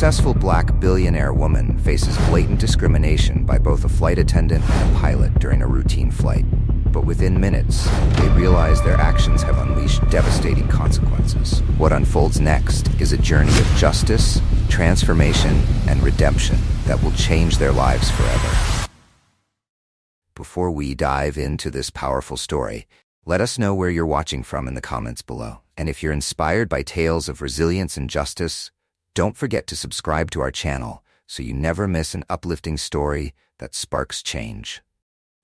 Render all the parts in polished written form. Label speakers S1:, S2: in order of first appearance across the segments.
S1: successful black billionaire woman faces blatant discrimination by both a flight attendant and a pilot during a routine flight. But within minutes, they realize their actions have unleashed devastating consequences. What unfolds next is a journey of justice, transformation, and redemption that will change their lives forever. Before we dive into this powerful story, let us know where you're watching from in the comments below. And if you're inspired by tales of resilience and justice, don't forget to subscribe to our channel so you never miss an uplifting story that sparks change.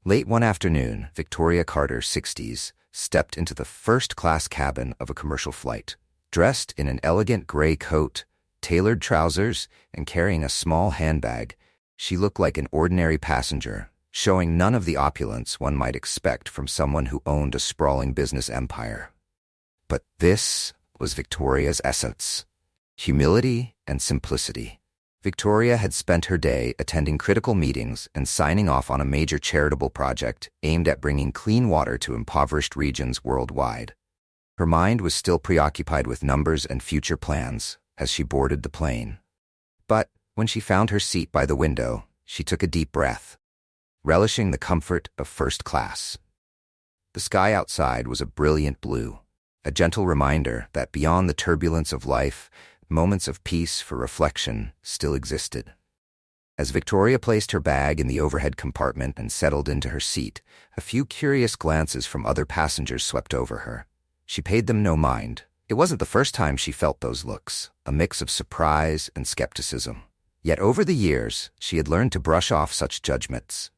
S1: Late one afternoon, Victoria Carter, 60s, stepped into the first-class cabin of a commercial flight. Dressed in an elegant gray coat, tailored trousers, and carrying a small handbag, she looked like an ordinary passenger, showing none of the opulence one might expect from someone who owned a sprawling business empire. But this was Victoria's essence: humility and simplicity. Victoria had spent her day attending critical meetings and signing off on a major charitable project aimed at bringing clean water to impoverished regions worldwide. Her mind was still preoccupied with numbers and future plans as she boarded the plane. But when she found her seat by the window, she took a deep breath, relishing the comfort of first class. The sky outside was a brilliant blue, a gentle reminder that beyond the turbulence of life, moments of peace for reflection still existed. As Victoria placed her bag in the overhead compartment and settled into her seat, a few curious glances from other passengers swept over her. She paid them no mind. It wasn't the first time she felt those looks, a mix of surprise and skepticism. Yet over the years, she had learned to brush off such judgments.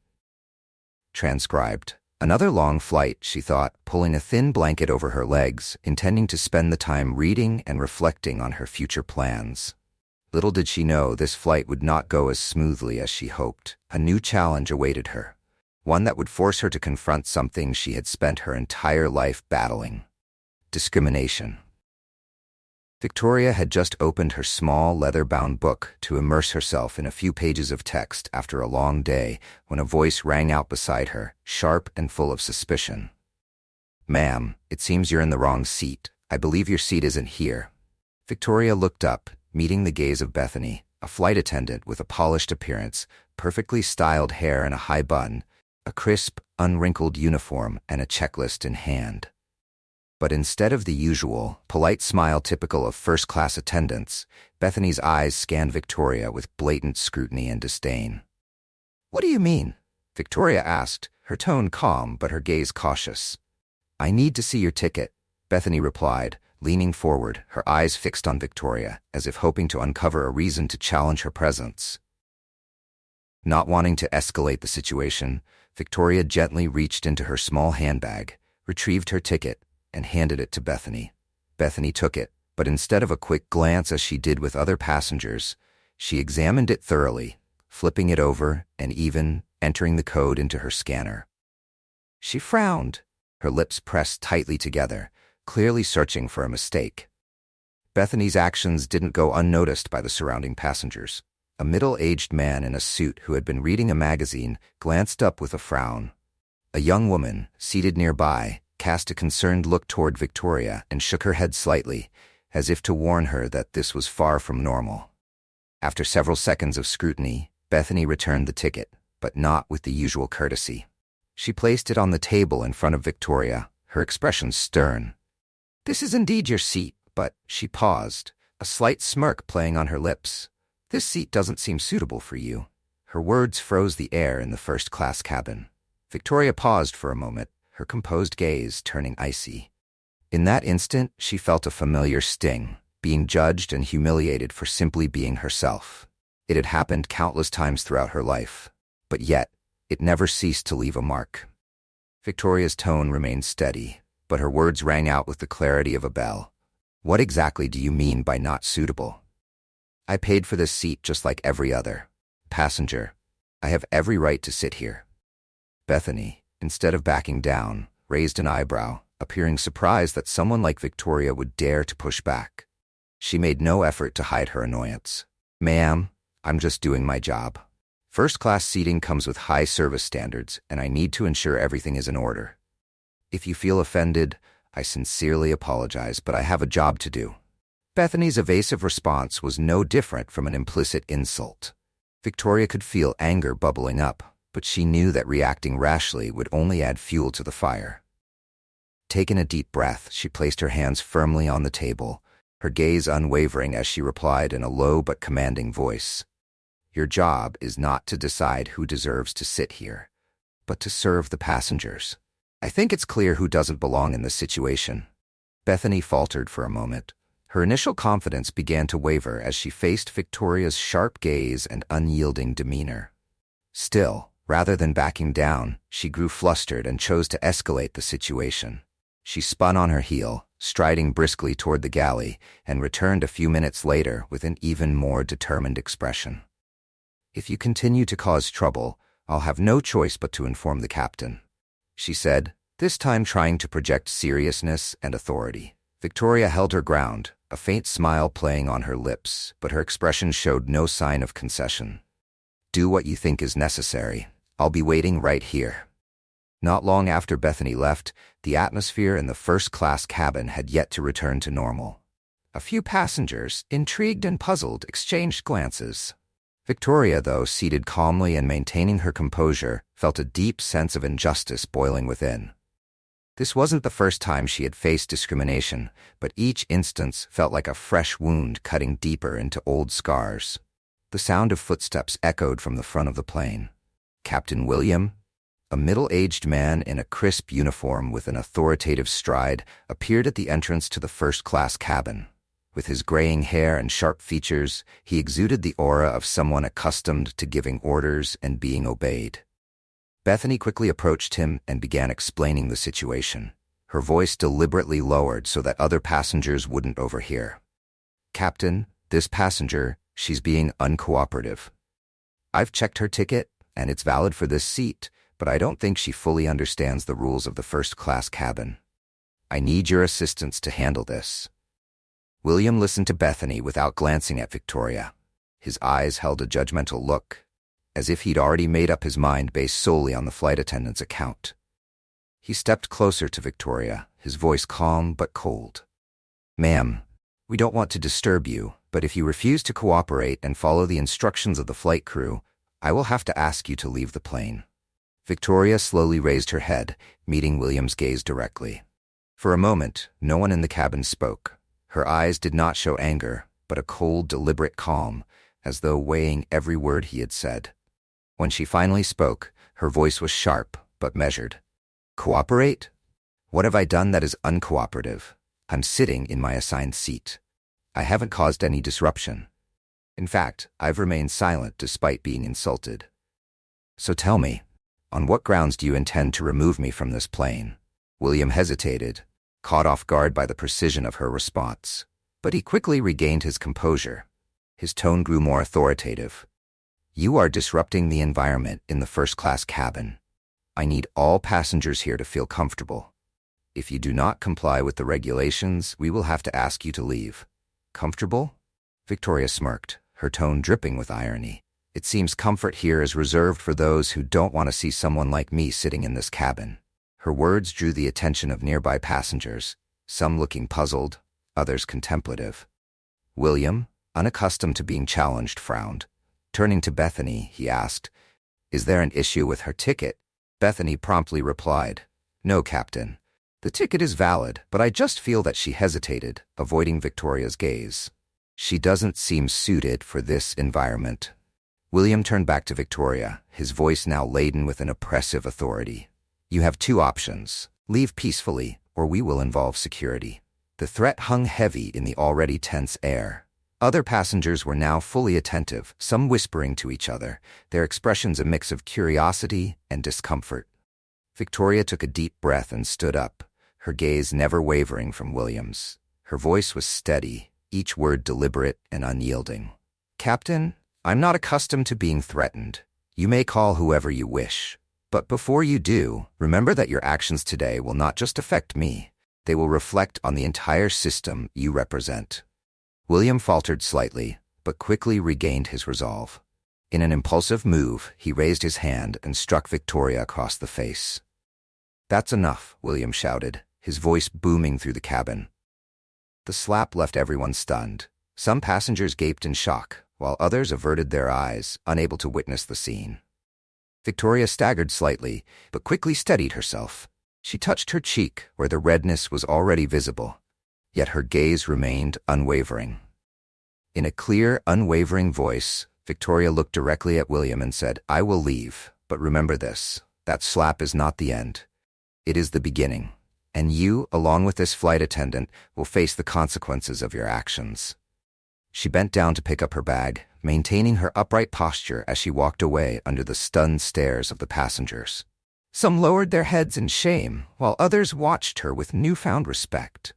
S1: Transcribed. Another long flight, she thought, pulling a thin blanket over her legs, intending to spend the time reading and reflecting on her future plans. Little did she know this flight would not go as smoothly as she hoped. A new challenge awaited her, one that would force her to confront something she had spent her entire life battling: discrimination. Victoria had just opened her small, leather-bound book to immerse herself in a few pages of text after a long day when a voice rang out beside her, sharp and full of suspicion. "Ma'am, it seems you're in the wrong seat. I believe your seat isn't here." Victoria looked up, meeting the gaze of Bethany, a flight attendant with a polished appearance, perfectly styled hair and a high bun, a crisp, unwrinkled uniform, and a checklist in hand. But instead of the usual, polite smile typical of first-class attendants, Bethany's eyes scanned Victoria with blatant scrutiny and disdain. "What do you mean?" Victoria asked, her tone calm but her gaze cautious. "I need to see your ticket," Bethany replied, leaning forward, her eyes fixed on Victoria, as if hoping to uncover a reason to challenge her presence. Not wanting to escalate the situation, Victoria gently reached into her small handbag, retrieved her ticket, and handed it to Bethany. Bethany took it, but instead of a quick glance as she did with other passengers, she examined it thoroughly, flipping it over and even entering the code into her scanner. She frowned, her lips pressed tightly together, clearly searching for a mistake. Bethany's actions didn't go unnoticed by the surrounding passengers. A middle-aged man in a suit who had been reading a magazine glanced up with a frown. A young woman, seated nearby, cast a concerned look toward Victoria and shook her head slightly, as if to warn her that this was far from normal. After several seconds of scrutiny, Bethany returned the ticket, but not with the usual courtesy. She placed it on the table in front of Victoria, her expression stern. "This is indeed your seat," but she paused, a slight smirk playing on her lips. "This seat doesn't seem suitable for you." Her words froze the air in the first-class cabin. Victoria paused for a moment, her composed gaze turning icy. In that instant, she felt a familiar sting, being judged and humiliated for simply being herself. It had happened countless times throughout her life, but yet, it never ceased to leave a mark. Victoria's tone remained steady, but her words rang out with the clarity of a bell. "What exactly do you mean by not suitable? I paid for this seat just like every other passenger. I have every right to sit here." Bethany, instead of backing down, raised an eyebrow, appearing surprised that someone like Victoria would dare to push back. She made no effort to hide her annoyance. "Ma'am, I'm just doing my job. First-class seating comes with high service standards, and I need to ensure everything is in order. If you feel offended, I sincerely apologize, but I have a job to do." Bethany's evasive response was no different from an implicit insult. Victoria could feel anger bubbling up, but she knew that reacting rashly would only add fuel to the fire. Taking a deep breath, she placed her hands firmly on the table, her gaze unwavering as she replied in a low but commanding voice. "Your job is not to decide who deserves to sit here, but to serve the passengers. I think it's clear who doesn't belong in this situation." Bethany faltered for a moment. Her initial confidence began to waver as she faced Victoria's sharp gaze and unyielding demeanor. Still, rather than backing down, she grew flustered and chose to escalate the situation. She spun on her heel, striding briskly toward the galley, and returned a few minutes later with an even more determined expression. "If you continue to cause trouble, I'll have no choice but to inform the captain," she said, this time trying to project seriousness and authority. Victoria held her ground, a faint smile playing on her lips, but her expression showed no sign of concession. "Do what you think is necessary. I'll be waiting right here." Not long after Bethany left, the atmosphere in the first-class cabin had yet to return to normal. A few passengers, intrigued and puzzled, exchanged glances. Victoria, though seated calmly and maintaining her composure, felt a deep sense of injustice boiling within. This wasn't the first time she had faced discrimination, but each instance felt like a fresh wound cutting deeper into old scars. The sound of footsteps echoed from the front of the plane. Captain William, a middle-aged man in a crisp uniform with an authoritative stride, appeared at the entrance to the first-class cabin. With his graying hair and sharp features, he exuded the aura of someone accustomed to giving orders and being obeyed. Bethany quickly approached him and began explaining the situation, her voice deliberately lowered so that other passengers wouldn't overhear. "Captain, this passenger, she's being uncooperative. I've checked her ticket, and it's valid for this seat, but I don't think she fully understands the rules of the first-class cabin. I need your assistance to handle this." William listened to Bethany without glancing at Victoria. His eyes held a judgmental look, as if he'd already made up his mind based solely on the flight attendant's account. He stepped closer to Victoria, his voice calm but cold. "Ma'am, we don't want to disturb you, but if you refuse to cooperate and follow the instructions of the flight crew, I will have to ask you to leave the plane." Victoria slowly raised her head, meeting William's gaze directly. For a moment, no one in the cabin spoke. Her eyes did not show anger, but a cold, deliberate calm, as though weighing every word he had said. When she finally spoke, her voice was sharp but measured. "Cooperate? What have I done that is uncooperative? I'm sitting in my assigned seat. I haven't caused any disruption. In fact, I've remained silent despite being insulted. So tell me, on what grounds do you intend to remove me from this plane?" William hesitated, caught off guard by the precision of her response. But he quickly regained his composure. His tone grew more authoritative. "You are disrupting the environment in the first-class cabin. I need all passengers here to feel comfortable. If you do not comply with the regulations, we will have to ask you to leave." "Comfortable?" Victoria smirked, her tone dripping with irony. "It seems comfort here is reserved for those who don't want to see someone like me sitting in this cabin." Her words drew the attention of nearby passengers, some looking puzzled, others contemplative. William, unaccustomed to being challenged, frowned. Turning to Bethany, he asked, "Is there an issue with her ticket?" Bethany promptly replied, "No, Captain. The ticket is valid, but I just feel that she hesitated, avoiding Victoria's gaze. She doesn't seem suited for this environment." William turned back to Victoria, his voice now laden with an oppressive authority. "You have two options. Leave peacefully, or we will involve security." The threat hung heavy in the already tense air. Other passengers were now fully attentive, some whispering to each other, their expressions a mix of curiosity and discomfort. Victoria took a deep breath and stood up, her gaze never wavering from William's. Her voice was steady, each word deliberate and unyielding. "Captain, I'm not accustomed to being threatened. You may call whoever you wish. But before you do, remember that your actions today will not just affect me. They will reflect on the entire system you represent." William faltered slightly, but quickly regained his resolve. In an impulsive move, he raised his hand and struck Victoria across the face. "That's enough," William shouted, his voice booming through the cabin. The slap left everyone stunned. Some passengers gaped in shock, while others averted their eyes, unable to witness the scene. Victoria staggered slightly, but quickly steadied herself. She touched her cheek, where the redness was already visible, yet her gaze remained unwavering. In a clear, unwavering voice, Victoria looked directly at William and said, "I will leave, but remember this, that slap is not the end. It is the beginning, and you, along with this flight attendant, will face the consequences of your actions." She bent down to pick up her bag, maintaining her upright posture as she walked away under the stunned stares of the passengers. Some lowered their heads in shame, while others watched her with newfound respect.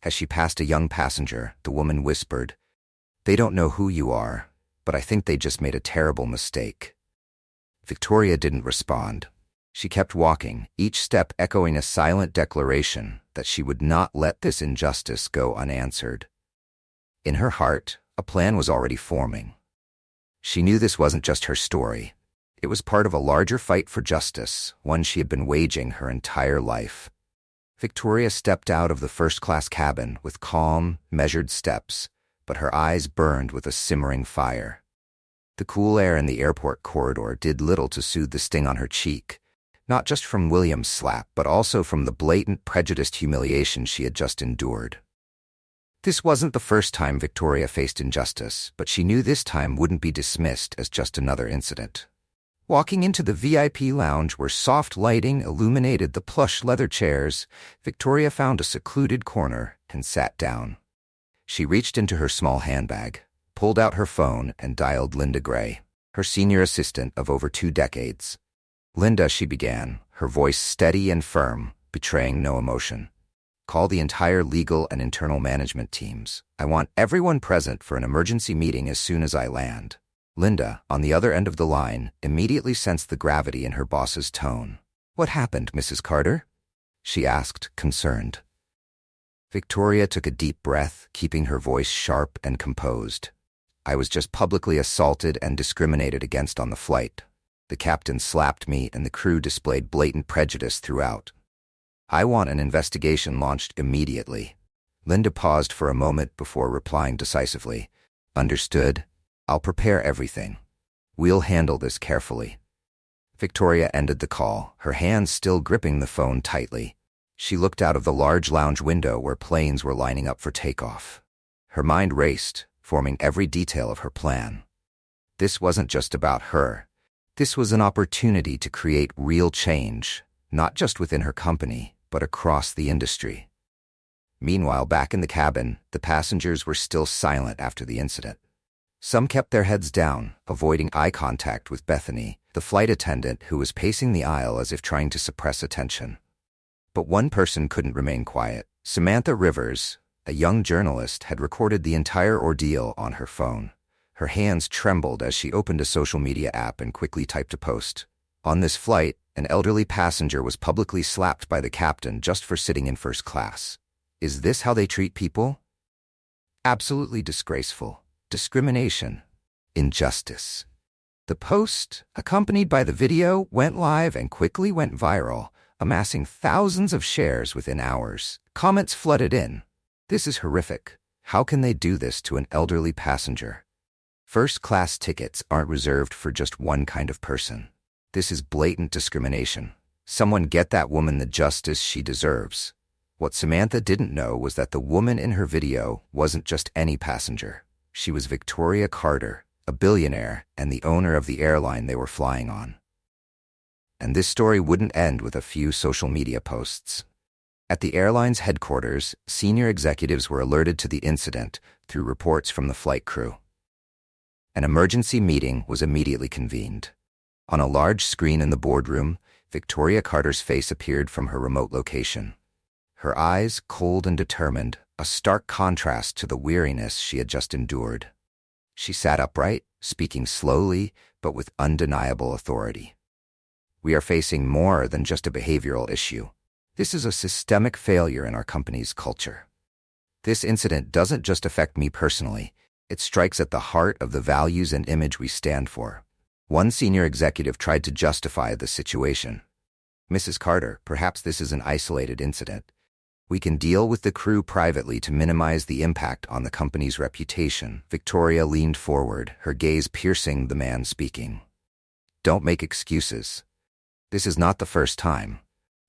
S1: As she passed a young passenger, the woman whispered, "They don't know who you are, but I think they just made a terrible mistake." Victoria didn't respond. She kept walking, each step echoing a silent declaration that she would not let this injustice go unanswered. In her heart, a plan was already forming. She knew this wasn't just her story. It was part of a larger fight for justice, one she had been waging her entire life. Victoria stepped out of the first-class cabin with calm, measured steps, but her eyes burned with a simmering fire. The cool air in the airport corridor did little to soothe the sting on her cheek, not just from William's slap, but also from the blatant, prejudiced humiliation she had just endured. This wasn't the first time Victoria faced injustice, but she knew this time wouldn't be dismissed as just another incident. Walking into the VIP lounge where soft lighting illuminated the plush leather chairs, Victoria found a secluded corner and sat down. She reached into her small handbag, pulled out her phone, and dialed Linda Gray, her senior assistant of over 2 decades. "Linda," she began, her voice steady and firm, betraying no emotion. "Call the entire legal and internal management teams. I want everyone present for an emergency meeting as soon as I land." Linda, on the other end of the line, immediately sensed the gravity in her boss's tone. "What happened, Mrs. Carter?" she asked, concerned. Victoria took a deep breath, keeping her voice sharp and composed. "I was just publicly assaulted and discriminated against on the flight. The captain slapped me and the crew displayed blatant prejudice throughout. I want an investigation launched immediately." Linda paused for a moment before replying decisively. "Understood. I'll prepare everything. We'll handle this carefully." Victoria ended the call, her hands still gripping the phone tightly. She looked out of the large lounge window where planes were lining up for takeoff. Her mind raced, forming every detail of her plan. This wasn't just about her. This was an opportunity to create real change, not just within her company, but across the industry. Meanwhile, back in the cabin, the passengers were still silent after the incident. Some kept their heads down, avoiding eye contact with Bethany, the flight attendant who was pacing the aisle as if trying to suppress attention. But one person couldn't remain quiet. Samantha Rivers, a young journalist, had recorded the entire ordeal on her phone. Her hands trembled as she opened a social media app and quickly typed a post. "On this flight, an elderly passenger was publicly slapped by the captain just for sitting in first class. Is this how they treat people? Absolutely disgraceful. Discrimination. Injustice." The post, accompanied by the video, went live and quickly went viral, amassing thousands of shares within hours. Comments flooded in. "This is horrific. How can they do this to an elderly passenger? First-class tickets aren't reserved for just one kind of person. This is blatant discrimination. Someone get that woman the justice she deserves." What Samantha didn't know was that the woman in her video wasn't just any passenger. She was Victoria Carter, a billionaire and the owner of the airline they were flying on. And this story wouldn't end with a few social media posts. At the airline's headquarters, senior executives were alerted to the incident through reports from the flight crew. An emergency meeting was immediately convened. On a large screen in the boardroom, Victoria Carter's face appeared from her remote location. Her eyes, cold and determined, a stark contrast to the weariness she had just endured. She sat upright, speaking slowly, but with undeniable authority. "We are facing more than just a behavioral issue. This is a systemic failure in our company's culture. This incident doesn't just affect me personally, it strikes at the heart of the values and image we stand for." One senior executive tried to justify the situation. "Mrs. Carter, perhaps this is an isolated incident. We can deal with the crew privately to minimize the impact on the company's reputation. Victoria leaned forward, her gaze piercing the man speaking. Don't make excuses. This is not the first time.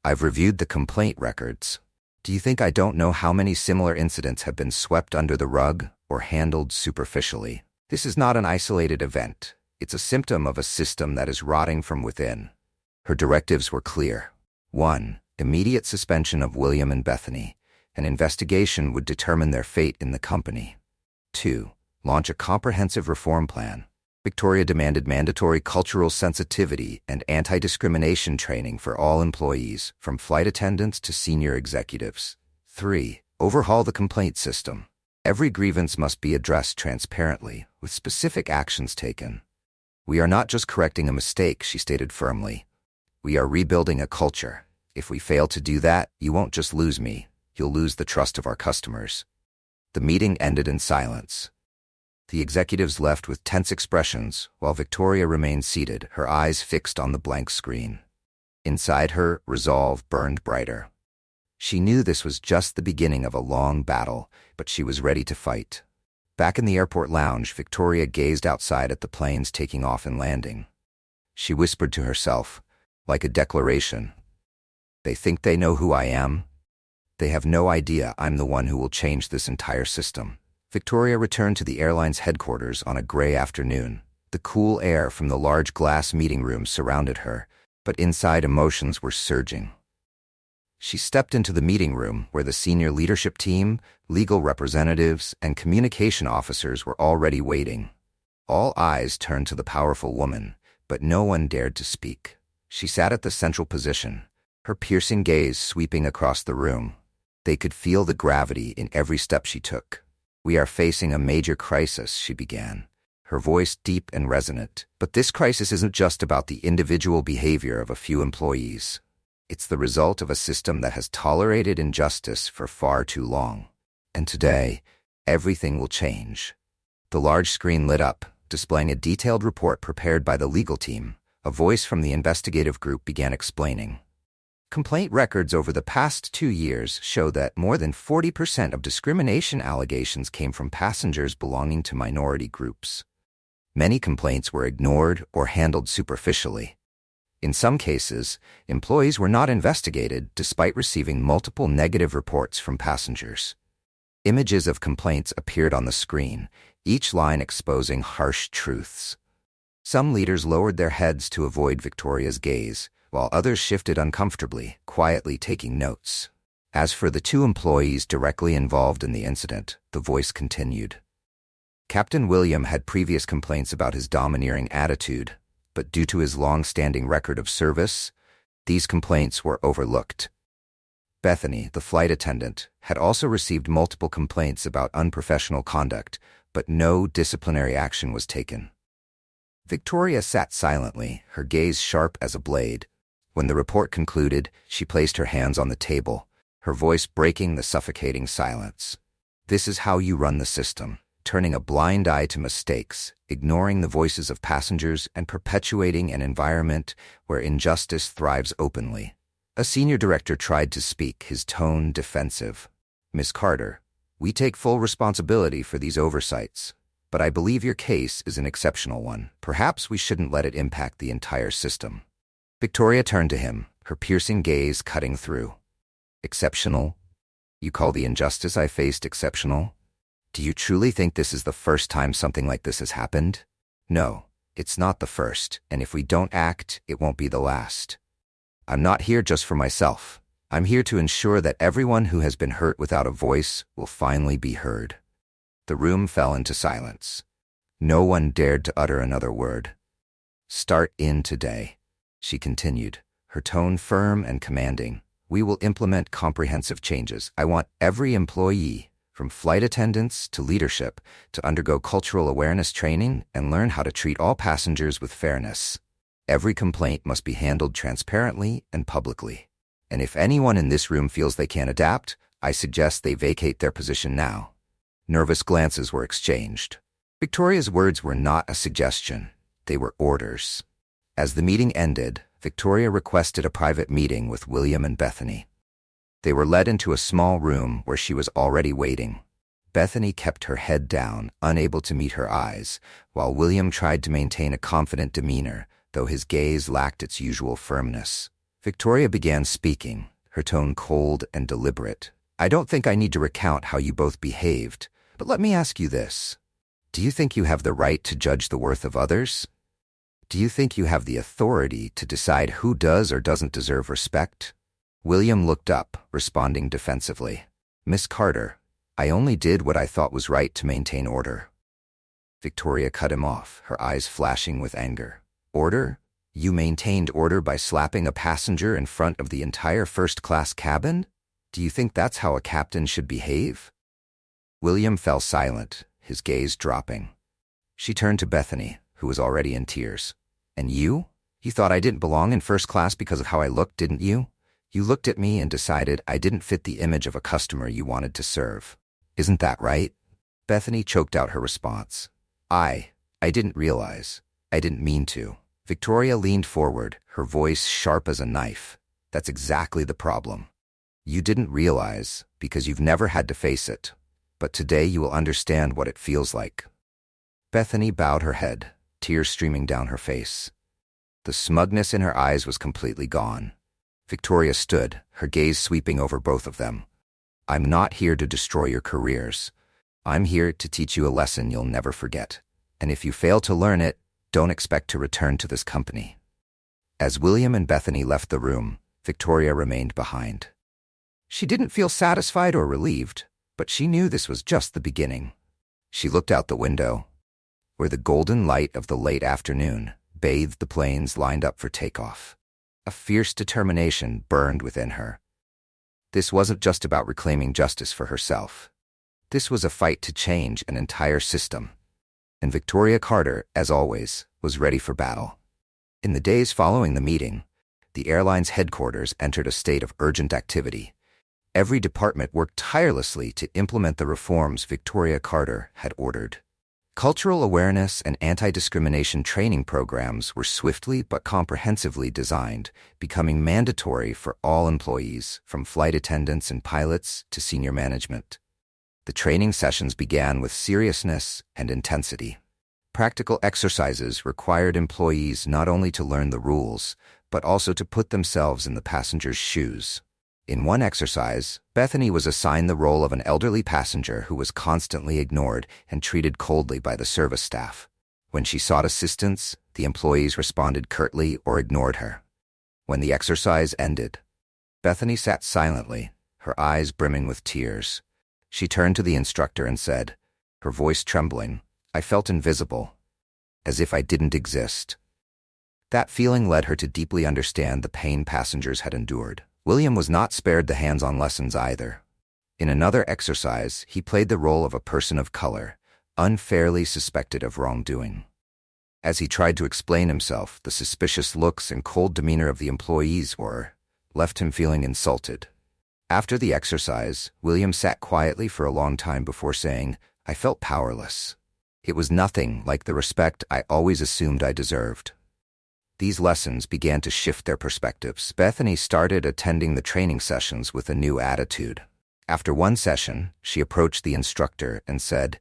S1: I've reviewed the complaint records. Do you think I don't know how many similar incidents have been swept under the rug or handled superficially? This is not an isolated event. It's a symptom of a system that is rotting from within. Her directives were clear. 1. Immediate suspension of William and Bethany. An investigation would determine their fate in the company. 2. Launch a comprehensive reform plan. Victoria demanded mandatory cultural sensitivity and anti-discrimination training for all employees, from flight attendants to senior executives. 3. Overhaul the complaint system. Every grievance must be addressed transparently, with specific actions taken. We are not just correcting a mistake, she stated firmly. We are rebuilding a culture. If we fail to do that, you won't just lose me, you'll lose the trust of our customers. The meeting ended in silence. The executives left with tense expressions, while Victoria remained seated, her eyes fixed on the blank screen. Inside her, resolve burned brighter. She knew this was just the beginning of a long battle, but she was ready to fight. Back in the airport lounge, Victoria gazed outside at the planes taking off and landing. She whispered to herself, like a declaration, "They think they know who I am? They have no idea I'm the one who will change this entire system." Victoria returned to the airline's headquarters on a gray afternoon. The cool air from the large glass meeting room surrounded her, but inside emotions were surging. She stepped into the meeting room where the senior leadership team, legal representatives, and communication officers were already waiting. All eyes turned to the powerful woman, but no one dared to speak. She sat at the central position, her piercing gaze sweeping across the room. They could feel the gravity in every step she took. "We are facing a major crisis," she began, her voice deep and resonant. "But this crisis isn't just about the individual behavior of a few employees. It's the result of a system that has tolerated injustice for far too long. And today, everything will change." The large screen lit up, displaying a detailed report prepared by the legal team. A voice from the investigative group began explaining. Complaint records over the past 2 years show that more than 40% of discrimination allegations came from passengers belonging to minority groups. Many complaints were ignored or handled superficially. In some cases, employees were not investigated despite receiving multiple negative reports from passengers. Images of complaints appeared on the screen, each line exposing harsh truths. Some leaders lowered their heads to avoid Victoria's gaze, while others shifted uncomfortably, quietly taking notes. As for the 2 employees directly involved in the incident, the voice continued. Captain William had previous complaints about his domineering attitude, but due to his long-standing record of service, these complaints were overlooked. Bethany, the flight attendant, had also received multiple complaints about unprofessional conduct, but no disciplinary action was taken. Victoria sat silently, her gaze sharp as a blade. When the report concluded, she placed her hands on the table, her voice breaking the suffocating silence. "This is how you run the system, turning a blind eye to mistakes, ignoring the voices of passengers, and perpetuating an environment where injustice thrives openly." A senior director tried to speak, his tone defensive. "Ms. Carter, we take full responsibility for these oversights, but I believe your case is an exceptional one. Perhaps we shouldn't let it impact the entire system." Victoria turned to him, her piercing gaze cutting through. "Exceptional? You call the injustice I faced exceptional? Do you truly think this is the first time something like this has happened? No, it's not the first, and if we don't act, it won't be the last. I'm not here just for myself. I'm here to ensure that everyone who has been hurt without a voice will finally be heard." The room fell into silence. No one dared to utter another word. "Start in today," she continued, her tone firm and commanding. "We will implement comprehensive changes. I want every employee, from flight attendants to leadership, to undergo cultural awareness training and learn how to treat all passengers with fairness. Every complaint must be handled transparently and publicly. And if anyone in this room feels they can't adapt, I suggest they vacate their position now." Nervous glances were exchanged. Victoria's words were not a suggestion, they were orders. As the meeting ended, Victoria requested a private meeting with William and Bethany. They were led into a small room where she was already waiting. Bethany kept her head down, unable to meet her eyes, while William tried to maintain a confident demeanor, though his gaze lacked its usual firmness. Victoria began speaking, her tone cold and deliberate. "I don't think I need to recount how you both behaved, but let me ask you this. Do you think you have the right to judge the worth of others? Do you think you have the authority to decide who does or doesn't deserve respect?" William looked up, responding defensively. "Miss Carter, I only did what I thought was right to maintain order." Victoria cut him off, her eyes flashing with anger. "Order? You maintained order by slapping a passenger in front of the entire first-class cabin? Do you think that's how a captain should behave?" William fell silent, his gaze dropping. She turned to Bethany, who was already in tears. "And you? You thought I didn't belong in first class because of how I looked, didn't you? You looked at me and decided I didn't fit the image of a customer you wanted to serve. Isn't that right?" Bethany choked out her response. I didn't realize. I didn't mean to." Victoria leaned forward, her voice sharp as a knife. "That's exactly the problem. You didn't realize because you've never had to face it. But today you will understand what it feels like." Bethany bowed her head, tears streaming down her face. The smugness in her eyes was completely gone. Victoria stood, her gaze sweeping over both of them. "I'm not here to destroy your careers. I'm here to teach you a lesson you'll never forget. And if you fail to learn it, don't expect to return to this company." As William and Bethany left the room, Victoria remained behind. She didn't feel satisfied or relieved, but she knew this was just the beginning. She looked out the window, where the golden light of the late afternoon bathed the planes lined up for takeoff. A fierce determination burned within her. This wasn't just about reclaiming justice for herself. This was a fight to change an entire system. And Victoria Carter, as always, was ready for battle. In the days following the meeting, the airline's headquarters entered a state of urgent activity. Every department worked tirelessly to implement the reforms Victoria Carter had ordered. Cultural awareness and anti-discrimination training programs were swiftly but comprehensively designed, becoming mandatory for all employees, from flight attendants and pilots to senior management. The training sessions began with seriousness and intensity. Practical exercises required employees not only to learn the rules, but also to put themselves in the passenger's shoes. In one exercise, Bethany was assigned the role of an elderly passenger who was constantly ignored and treated coldly by the service staff. When she sought assistance, the employees responded curtly or ignored her. When the exercise ended, Bethany sat silently, her eyes brimming with tears. She turned to the instructor and said, her voice trembling, "I felt invisible, as if I didn't exist." That feeling led her to deeply understand the pain passengers had endured. William was not spared the hands-on lessons either. In another exercise, he played the role of a person of color, unfairly suspected of wrongdoing. As he tried to explain himself, the suspicious looks and cold demeanor of the employees left him feeling insulted. After the exercise, William sat quietly for a long time before saying, "I felt powerless. It was nothing like the respect I always assumed I deserved." These lessons began to shift their perspectives. Bethany started attending the training sessions with a new attitude. After one session, she approached the instructor and said,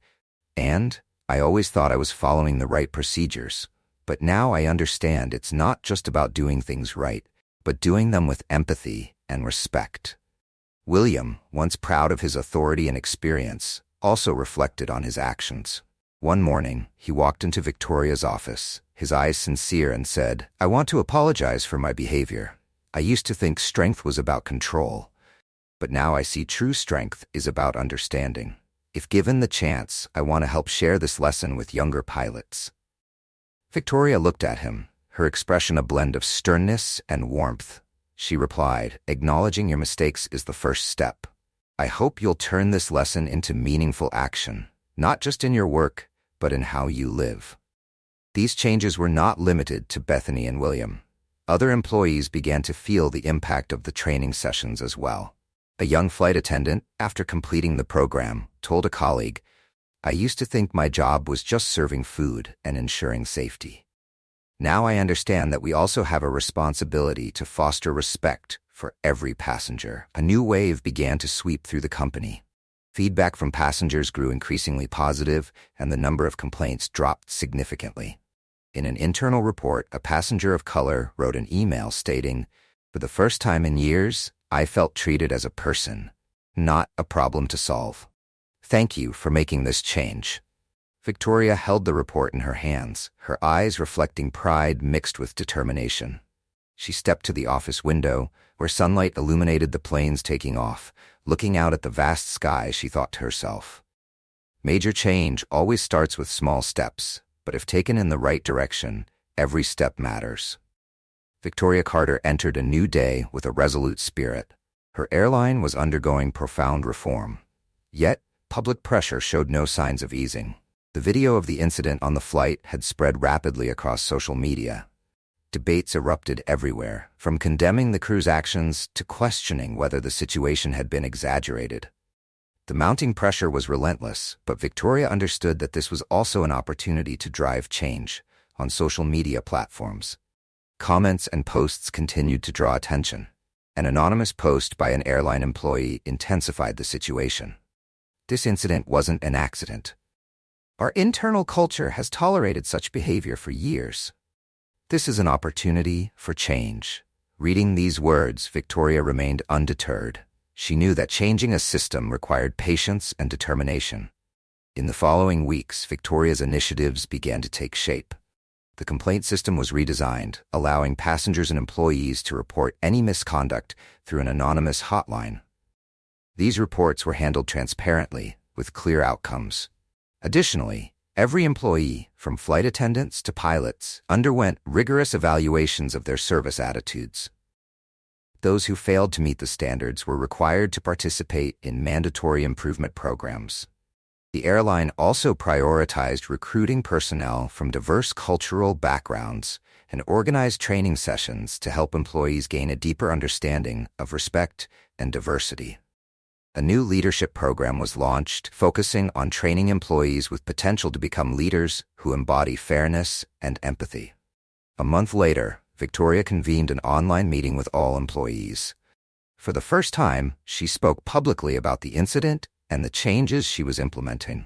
S1: "And I always thought I was following the right procedures, but now I understand it's not just about doing things right, but doing them with empathy and respect." William, once proud of his authority and experience, also reflected on his actions. One morning, he walked into Victoria's office, his eyes sincere, and said, "I want to apologize for my behavior. I used to think strength was about control, but now I see true strength is about understanding. If given the chance, I want to help share this lesson with younger pilots." Victoria looked at him, her expression a blend of sternness and warmth. She replied, "Acknowledging your mistakes is the first step. I hope you'll turn this lesson into meaningful action, not just in your work, but in how you live." These changes were not limited to Bethany and William. Other employees began to feel the impact of the training sessions as well. A young flight attendant, after completing the program, told a colleague, "I used to think my job was just serving food and ensuring safety. Now I understand that we also have a responsibility to foster respect for every passenger. A new wave began to sweep through the company. Feedback from passengers grew increasingly positive, and the number of complaints dropped significantly. In an internal report, a passenger of color wrote an email stating, "For the first time in years, I felt treated as a person, not a problem to solve. Thank you for making this change." Victoria held the report in her hands, her eyes reflecting pride mixed with determination. She stepped to the office window, where sunlight illuminated the planes taking off. Looking out at the vast sky, she thought to herself, "Major change always starts with small steps, but if taken in the right direction, every step matters." Victoria Carter entered a new day with a resolute spirit. Her airline was undergoing profound reform. Yet, public pressure showed no signs of easing. The video of the incident on the flight had spread rapidly across social media. Debates erupted everywhere, from condemning the crew's actions to questioning whether the situation had been exaggerated. The mounting pressure was relentless, but Victoria understood that this was also an opportunity to drive change. On social media platforms, comments and posts continued to draw attention. An anonymous post by an airline employee intensified the situation. "This incident wasn't an accident. Our internal culture has tolerated such behavior for years. This is an opportunity for change." Reading these words, Victoria remained undeterred. She knew that changing a system required patience and determination. In the following weeks, Victoria's initiatives began to take shape. The complaint system was redesigned, allowing passengers and employees to report any misconduct through an anonymous hotline. These reports were handled transparently, with clear outcomes. Additionally, every employee, from flight attendants to pilots, underwent rigorous evaluations of their service attitudes. Those who failed to meet the standards were required to participate in mandatory improvement programs. The airline also prioritized recruiting personnel from diverse cultural backgrounds and organized training sessions to help employees gain a deeper understanding of respect and diversity. A new leadership program was launched, focusing on training employees with potential to become leaders who embody fairness and empathy. A month later, Victoria convened an online meeting with all employees. For the first time, she spoke publicly about the incident and the changes she was implementing.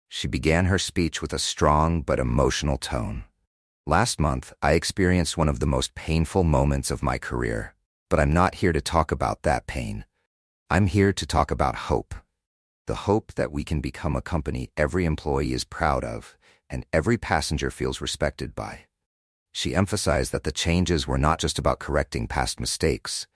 S1: She began her speech with a strong but emotional tone. "Last month, I experienced one of the most painful moments of my career, but I'm not here to talk about that pain. I'm here to talk about hope. The hope that we can become a company every employee is proud of and every passenger feels respected by." She emphasized that the changes were not just about correcting past mistakes,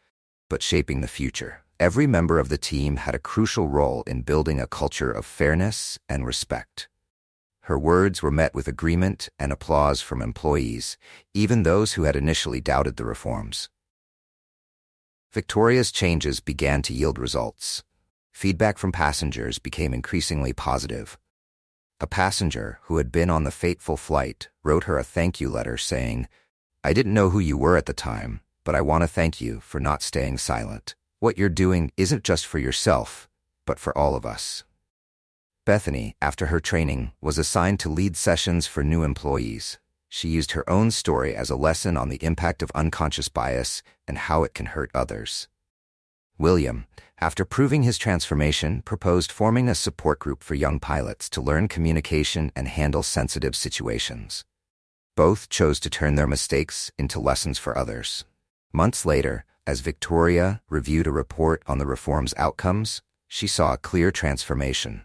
S1: but shaping the future. Every member of the team had a crucial role in building a culture of fairness and respect. Her words were met with agreement and applause from employees, even those who had initially doubted the reforms. Victoria's changes began to yield results. Feedback from passengers became increasingly positive. A passenger who had been on the fateful flight wrote her a thank you letter saying, "I didn't know who you were at the time, but I want to thank you for not staying silent. What you're doing isn't just for yourself, but for all of us." Bethany, after her training, was assigned to lead sessions for new employees. She used her own story as a lesson on the impact of unconscious bias and how it can hurt others. William, after proving his transformation, proposed forming a support group for young pilots to learn communication and handle sensitive situations. Both chose to turn their mistakes into lessons for others. Months later, as Victoria reviewed a report on the reform's outcomes, she saw a clear transformation.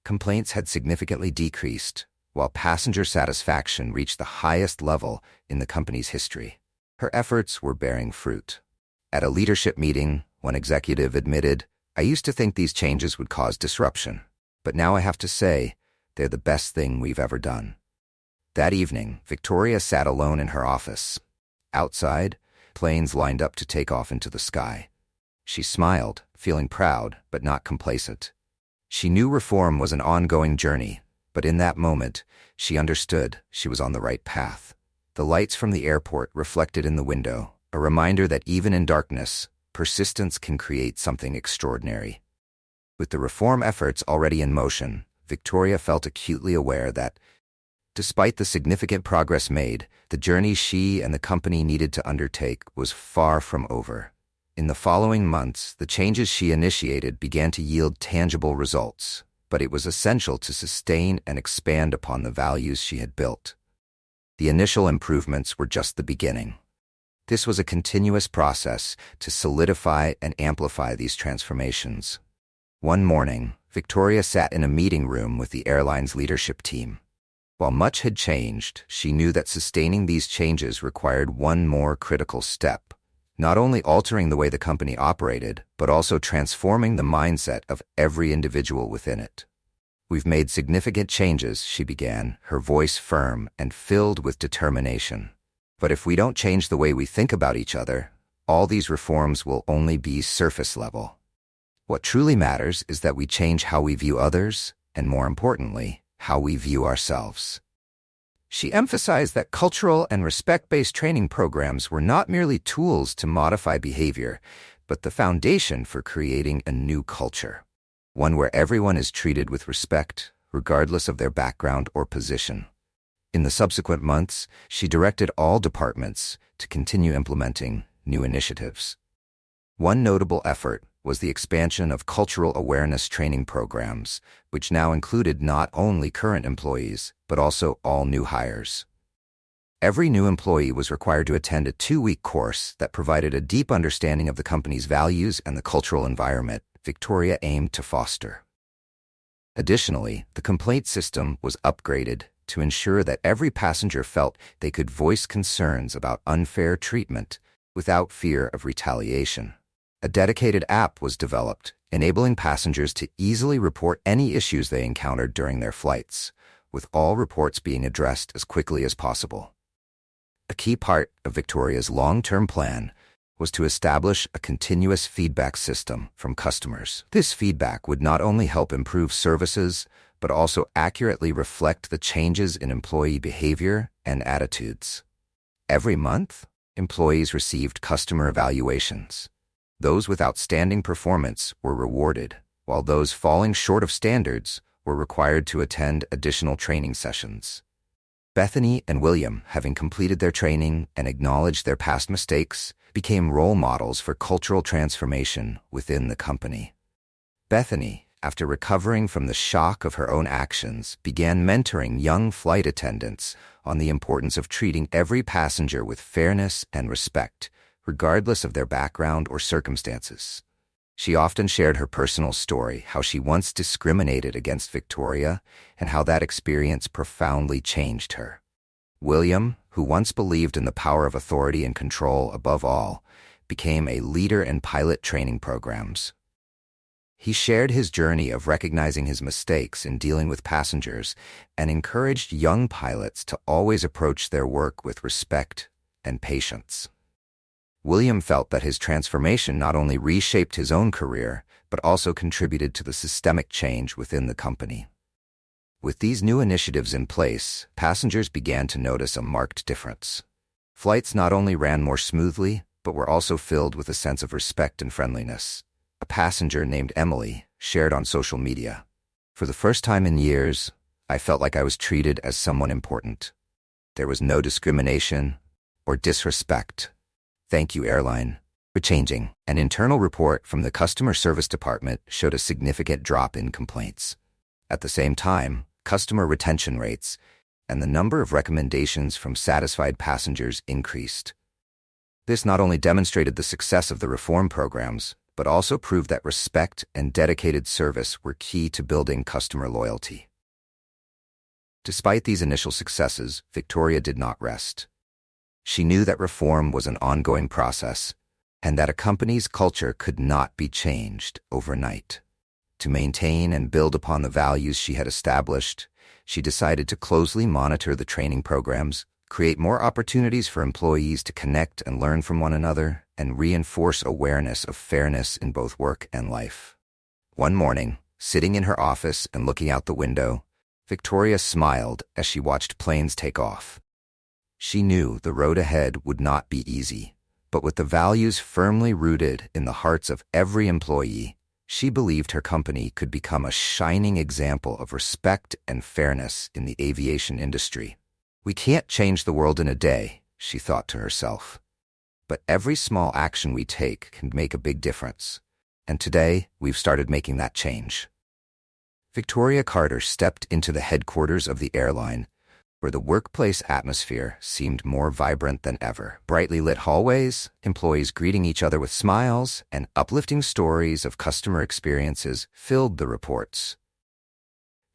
S1: Complaints had significantly decreased, while passenger satisfaction reached the highest level in the company's history. Her efforts were bearing fruit. At a leadership meeting, one executive admitted, "I used to think these changes would cause disruption, but now I have to say, they're the best thing we've ever done." That evening, Victoria sat alone in her office. Outside, planes lined up to take off into the sky. She smiled, feeling proud but not complacent. She knew reform was an ongoing journey, but in that moment, she understood she was on the right path. The lights from the airport reflected in the window, a reminder that even in darkness, persistence can create something extraordinary. With the reform efforts already in motion, Victoria felt acutely aware that, despite the significant progress made, the journey she and the company needed to undertake was far from over. In the following months, the changes she initiated began to yield tangible results, but it was essential to sustain and expand upon the values she had built. The initial improvements were just the beginning. This was a continuous process to solidify and amplify these transformations. One morning, Victoria sat in a meeting room with the airline's leadership team. While much had changed, she knew that sustaining these changes required one more critical step, not only altering the way the company operated, but also transforming the mindset of every individual within it. "We've made significant changes," she began, her voice firm and filled with determination. "But if we don't change the way we think about each other, all these reforms will only be surface level. What truly matters is that we change how we view others, and more importantly, how we view ourselves." She emphasized that cultural and respect-based training programs were not merely tools to modify behavior, but the foundation for creating a new culture, one where everyone is treated with respect, regardless of their background or position. In the subsequent months, she directed all departments to continue implementing new initiatives. One notable effort was the expansion of cultural awareness training programs, which now included not only current employees, but also all new hires. Every new employee was required to attend a 2-week course that provided a deep understanding of the company's values and the cultural environment Victoria aimed to foster. Additionally, the complaint system was upgraded to ensure that every passenger felt they could voice concerns about unfair treatment without fear of retaliation. A dedicated app was developed, enabling passengers to easily report any issues they encountered during their flights, with all reports being addressed as quickly as possible. A key part of Victoria's long-term plan was to establish a continuous feedback system from customers. This feedback would not only help improve services, but also accurately reflect the changes in employee behavior and attitudes. Every month, employees received customer evaluations. Those with outstanding performance were rewarded, while those falling short of standards were required to attend additional training sessions. Bethany and William, having completed their training and acknowledged their past mistakes, became role models for cultural transformation within the company. Bethany, after recovering from the shock of her own actions, began mentoring young flight attendants on the importance of treating every passenger with fairness and respect, regardless of their background or circumstances. She often shared her personal story, how she once discriminated against Victoria, and how that experience profoundly changed her. William, who once believed in the power of authority and control above all, became a leader in pilot training programs. He shared his journey of recognizing his mistakes in dealing with passengers and encouraged young pilots to always approach their work with respect and patience. William felt that his transformation not only reshaped his own career, but also contributed to the systemic change within the company. With these new initiatives in place, passengers began to notice a marked difference. Flights not only ran more smoothly, but were also filled with a sense of respect and friendliness. A passenger named Emily shared on social media, "For the first time in years, I felt like I was treated as someone important. There was no discrimination or disrespect. Thank you, airline, for changing." An internal report from the customer service department showed a significant drop in complaints. At the same time, customer retention rates and the number of recommendations from satisfied passengers increased. This not only demonstrated the success of the reform programs, but also proved that respect and dedicated service were key to building customer loyalty. Despite these initial successes, Victoria did not rest. She knew that reform was an ongoing process, and that a company's culture could not be changed overnight. To maintain and build upon the values she had established, she decided to closely monitor the training programs, create more opportunities for employees to connect and learn from one another, and reinforce awareness of fairness in both work and life. One morning, sitting in her office and looking out the window, Victoria smiled as she watched planes take off. She knew the road ahead would not be easy, but with the values firmly rooted in the hearts of every employee, she believed her company could become a shining example of respect and fairness in the aviation industry. "We can't change the world in a day," she thought to herself. but every small action we take can make a big difference. And today, we've started making that change. Victoria Carter stepped into the headquarters of the airline, where the workplace atmosphere seemed more vibrant than ever. Brightly lit hallways, employees greeting each other with smiles, and uplifting stories of customer experiences filled the reports.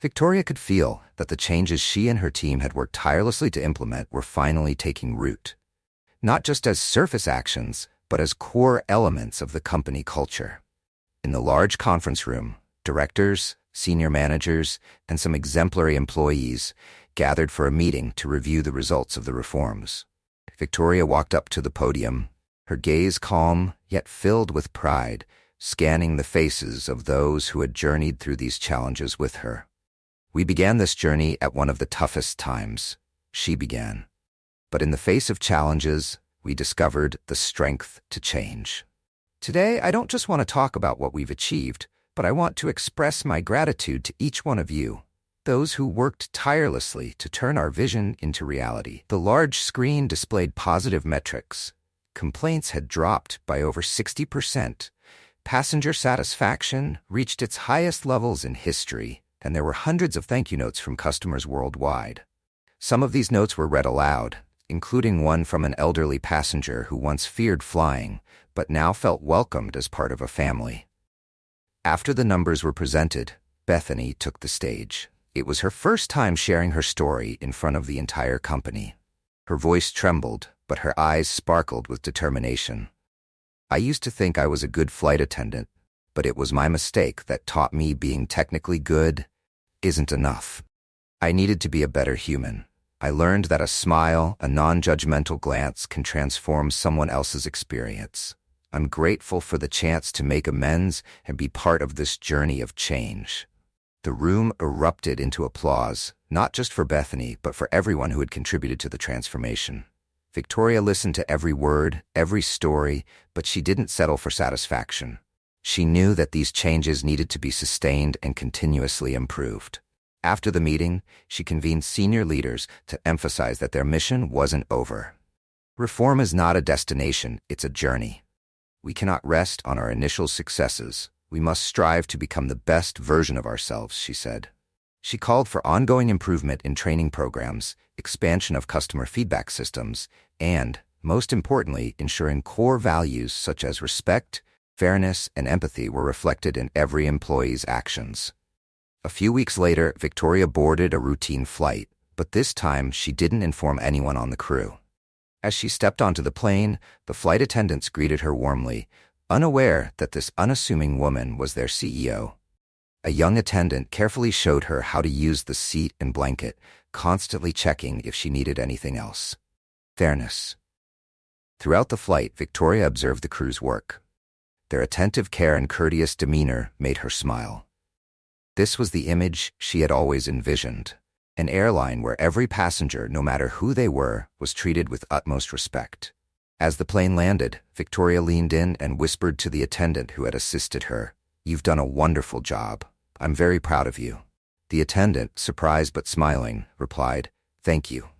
S1: Victoria could feel that the changes she and her team had worked tirelessly to implement were finally taking root, not just as surface actions, but as core elements of the company culture. In the large conference room, directors, senior managers, and some exemplary employees gathered for a meeting to review the results of the reforms. Victoria walked up to the podium, her gaze calm yet filled with pride, scanning the faces of those who had journeyed through these challenges with her. "We began this journey at one of the toughest times," she began. "But in the face of challenges, we discovered the strength to change. Today, I don't just want to talk about what we've achieved, but I want to express my gratitude to each one of you, those who worked tirelessly to turn our vision into reality." The large screen displayed positive metrics. Complaints had dropped by over 60%. Passenger satisfaction reached its highest levels in history, and there were hundreds of thank you notes from customers worldwide. Some of these notes were read aloud, including one from an elderly passenger who once feared flying, but now felt welcomed as part of a family. After the numbers were presented, Bethany took the stage. It was her first time sharing her story in front of the entire company. Her voice trembled, but her eyes sparkled with determination. "I used to think I was a good flight attendant, but it was my mistake that taught me being technically good isn't enough. I needed to be a better human. I learned that a smile, a non-judgmental glance can transform someone else's experience. I'm grateful for the chance to make amends and be part of this journey of change." The room erupted into applause, not just for Bethany, but for everyone who had contributed to the transformation. Victoria listened to every word, every story, but she didn't settle for satisfaction. She knew that these changes needed to be sustained and continuously improved. After the meeting, she convened senior leaders to emphasize that their mission wasn't over. Reform is not a destination, it's a journey. We cannot rest on our initial successes. We must strive to become the best version of ourselves, she said. She called for ongoing improvement in training programs, expansion of customer feedback systems, and, most importantly, ensuring core values such as respect, fairness, and empathy were reflected in every employee's actions. A few weeks later, Victoria boarded a routine flight, but this time she didn't inform anyone on the crew. As she stepped onto the plane, the flight attendants greeted her warmly, unaware that this unassuming woman was their CEO. A young attendant carefully showed her how to use the seat and blanket, constantly checking if she needed anything else. Fairness. Throughout the flight, Victoria observed the crew's work. Their attentive care and courteous demeanor made her smile. This was the image she had always envisioned. An airline where every passenger, no matter who they were, was treated with utmost respect. As the plane landed, Victoria leaned in and whispered to the attendant who had assisted her, "You've done a wonderful job. I'm very proud of you." The attendant, surprised but smiling, replied, "Thank you.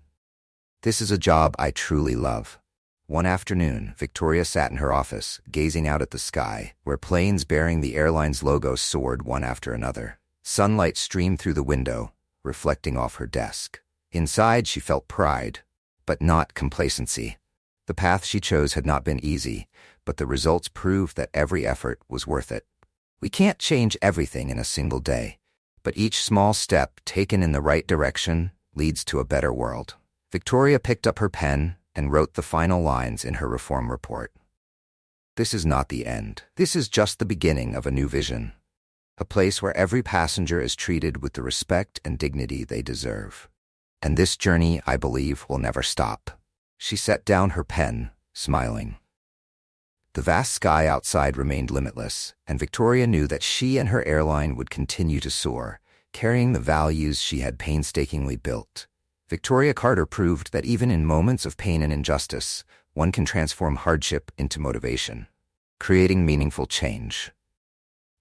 S1: This is a job I truly love." One afternoon, Victoria sat in her office, gazing out at the sky, where planes bearing the airline's logo soared one after another. Sunlight streamed through the window, reflecting off her desk. Inside, she felt pride, but not complacency. The path she chose had not been easy, but the results proved that every effort was worth it. We can't change everything in a single day, but each small step taken in the right direction leads to a better world. Victoria picked up her pen and wrote the final lines in her reform report. "This is not the end. This is just the beginning of a new vision. A place where every passenger is treated with the respect and dignity they deserve. And this journey, I believe, will never stop." She set down her pen, smiling. The vast sky outside remained limitless, and Victoria knew that she and her airline would continue to soar, carrying the values she had painstakingly built. Victoria Carter proved that even in moments of pain and injustice, one can transform hardship into motivation, creating meaningful change.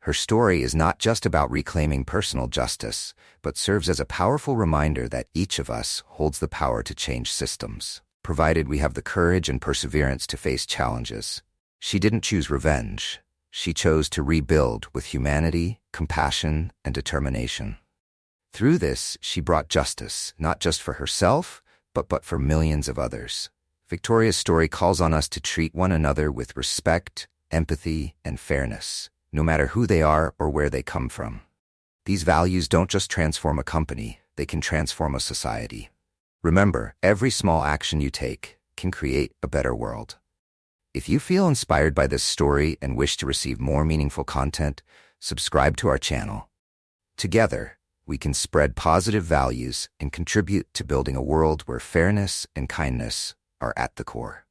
S1: Her story is not just about reclaiming personal justice, but serves as a powerful reminder that each of us holds the power to change systems. provided we have the courage and perseverance to face challenges. She didn't choose revenge. She chose to rebuild with humanity, compassion, and determination. Through this, she brought justice, not just for herself, but for millions of others. Victoria's story calls on us to treat one another with respect, empathy, and fairness, no matter who they are or where they come from. These values don't just transform a company, they can transform a society. Remember, every small action you take can create a better world. If you feel inspired by this story and wish to receive more meaningful content, subscribe to our channel. Together, we can spread positive values and contribute to building a world where fairness and kindness are at the core.